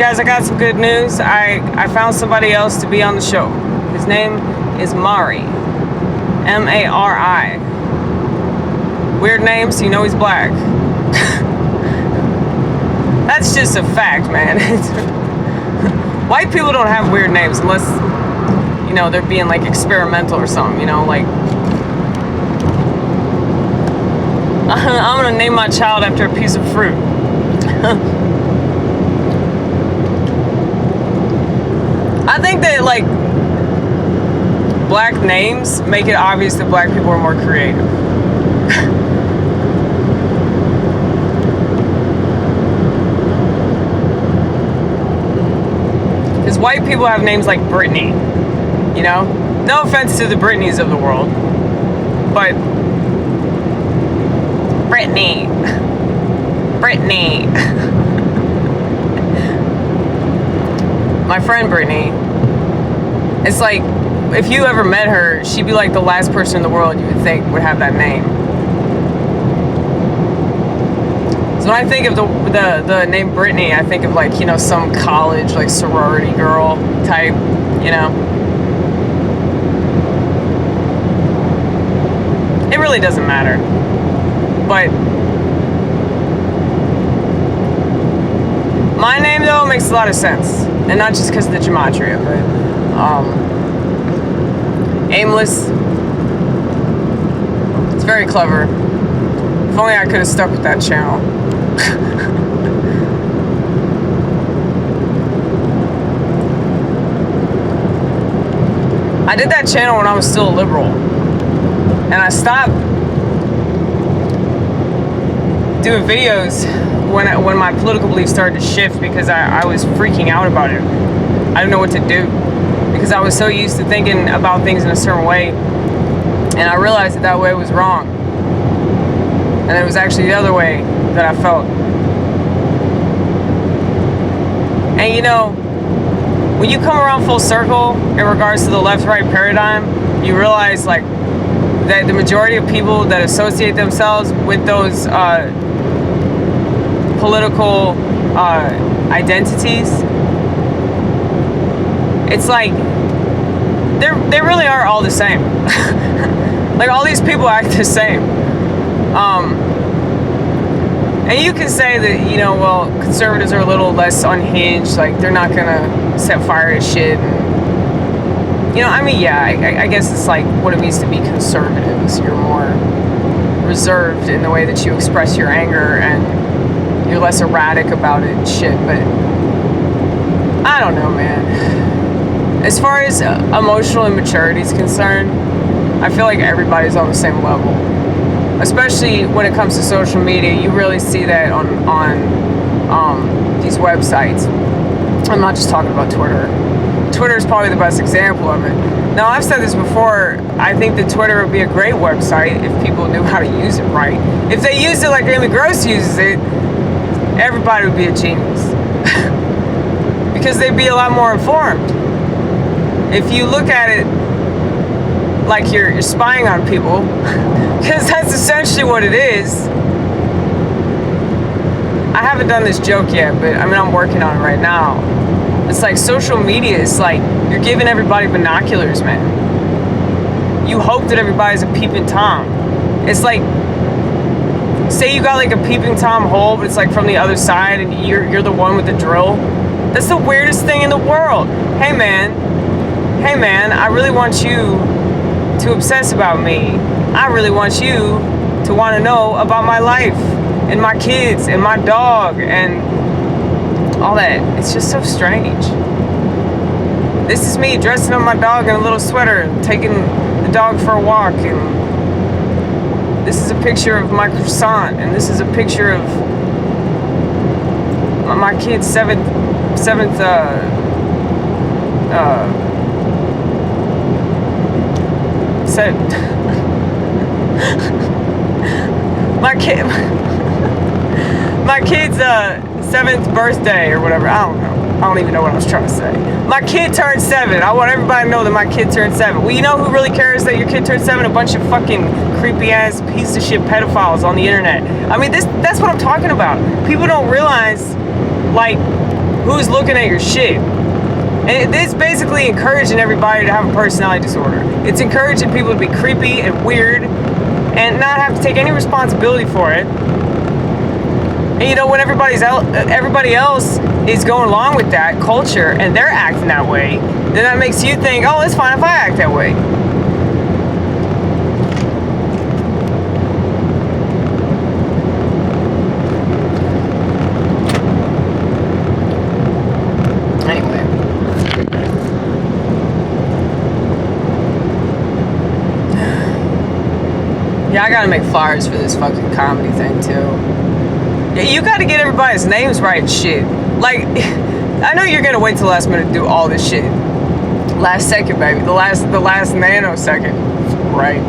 guys, I got some good news. I found somebody else to be on the show. His name is Mari. M-A-R-I. Weird name, so you know he's black. That's just a fact, man. White people don't have weird names unless, you know, they're being like experimental or something, you know, like I'm gonna name my child after a piece of fruit. I think that like black names make it obvious that black people are more creative. Because white people have names like Brittany, you know? No offense to the Britneys of the world, but Britney. My friend Brittany, it's like, if you ever met her, she'd be like the last person in the world you would think would have that name. So when I think of the name Brittany, I think of like, you know, some college, like sorority girl type, you know? It really doesn't matter. But my name, though, makes a lot of sense. And not just because of the gematria, but aimless. It's very clever. If only I could have stuck with that channel. I did that channel when I was still a liberal. And I stopped doing videos when my political beliefs started to shift because I was freaking out about it. I didn't know what to do because I was so used to thinking about things in a certain way, and I realized that way was wrong, and it was actually the other way that I felt. And you know, when you come around full circle in regards to the left-right paradigm, you realize like that the majority of people that associate themselves with those political identities, it's like they really are all the same. Like all these people act the same. And you can say that, you know, well, conservatives are a little less unhinged, like they're not gonna set fire to shit. And, you know, I mean, yeah, I guess it's like what it means to be conservative. So you're more reserved in the way that you express your anger and you're less erratic about it and shit, but I don't know, man. As far as emotional immaturity is concerned, I feel like everybody's on the same level. Especially when it comes to social media, you really see that on these websites. I'm not just talking about Twitter. Twitter is probably the best example of it. Now, I've said this before, I think that Twitter would be a great website if people knew how to use it right. If they used it like Amy Gross uses it, everybody would be a genius. Because they'd be a lot more informed. If you look at it like you're spying on people, because that's essentially what it is. I haven't done this joke yet, but I mean, I'm working on it right now. It's like social media is like, you're giving everybody binoculars, man. You hope that everybody's a peeping Tom. It's like, say you got like a peeping Tom hole, but it's like from the other side and you're the one with the drill. That's the weirdest thing in the world. Hey man, I really want you to obsess about me. I really want you to want to know about my life and my kids and my dog and all that. It's just so strange. This is me dressing up my dog in a little sweater, taking the dog for a walk, and this is a picture of my croissant, and this is a picture of my kid's seventh my kid's 7th birthday or whatever. I don't even know what I was trying to say. My kid turned 7. I want everybody to know that my kid turned 7. Well, you know who really cares that your kid turned 7? A bunch of fucking creepy ass piece of shit pedophiles on the internet. I mean, that's what I'm talking about. People don't realize, like, who's looking at your shit. And it's basically encouraging everybody to have a personality disorder. It's encouraging people to be creepy and weird and not have to take any responsibility for it. And you know, when everybody else is going along with that culture and they're acting that way, then that makes you think, oh, it's fine if I act that way. Yeah, I gotta make flyers for this fucking comedy thing too. Yeah, you gotta get everybody's names right and shit. Like, I know you're gonna wait till the last minute to do all this shit. Last second, baby. The last nanosecond. Right.